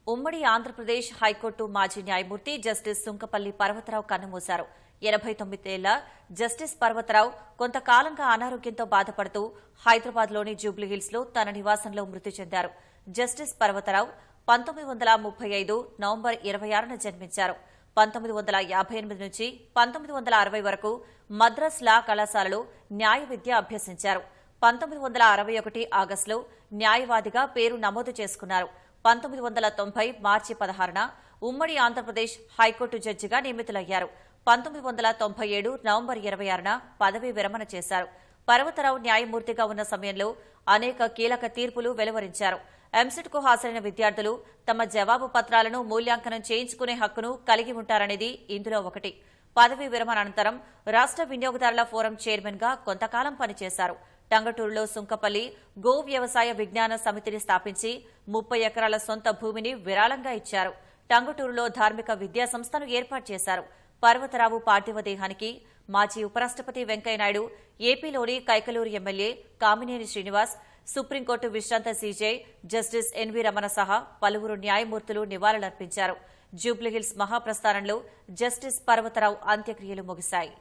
ఉమ్మడి ఆంధ్రప్రదేశ్ హైకోర్టు మాజీ న్యాయమూర్తి జస్టిస్ సుంకపల్లి పర్వతరావు కన్నుమూశారు. 89 ఏళ్ల జస్టిస్ పర్వతరావు కొంతకాలంగా అనారోగ్యంతో బాధపడుతూ హైదరాబాద్లోని జూబ్లీహిల్స్లో తన నివాసంలో మృతి చెందారు. జస్టిస్ పర్వతరావు 1935 నవంబర్ 26న జన్మించారు. 1958 నుంచి 1960 వరకు మద్రాస్ లా కళాశాలలో న్యాయ విద్య అభ్యసించారు. 1961 ఆగస్టులో న్యాయవాదిగా పేరు నమోదు చేసుకున్నారు. 1990 మార్చి 16న ఉమ్మడి ఆంధ్రప్రదేశ్ హైకోర్టు జడ్జిగా నియమితులయ్యారు. 1997 నవంబర్ 26న పదవీ విరమణ చేశారు. పర్వతరావు న్యాయమూర్తిగా ఉన్న సమయంలో అనేక కీలక తీర్పులు వెలువరించారు. ఎంసెట్కు హాజరైన విద్యార్థులు తమ జవాబు పత్రాలను మూల్యాంకనం చేయించుకునే హక్కును కలిగి ఉంటారనేది ఇందులో ఒకటి. పదవీ విరమణ అనంతరం రాష్ట్ర వినియోగదారుల ఫోరం చైర్మన్ గా కొంతకాలం పనిచేశారు. టంగుటూరులో సుంకపల్లి గో వ్యవసాయ విజ్ఞాన సమితిని స్థాపించి 30 ఎకరాల సొంత భూమిని విరాళంగా ఇచ్చారు. టంగుటూరులో ధార్మిక విద్యా సంస్థను ఏర్పాటు చేశారు. పర్వతరావు పార్థివ దేహానికి మాజీ ఉపరాష్ట్రపతి వెంకయ్యనాయుడు, ఏపీలోని కైకలూరు ఎమ్మెల్యే కామినేని శ్రీనివాస్, సుప్రీంకోర్టు విశ్రాంత సీజే జస్టిస్ ఎన్వీ రమణ సహా పలువురు న్యాయమూర్తులు నివాళులర్పించారు. జూబ్లీహిల్స్ మహాప్రస్థానంలో జస్టిస్ పర్వతరావు అంత్యక్రియలు ముగిశాయి.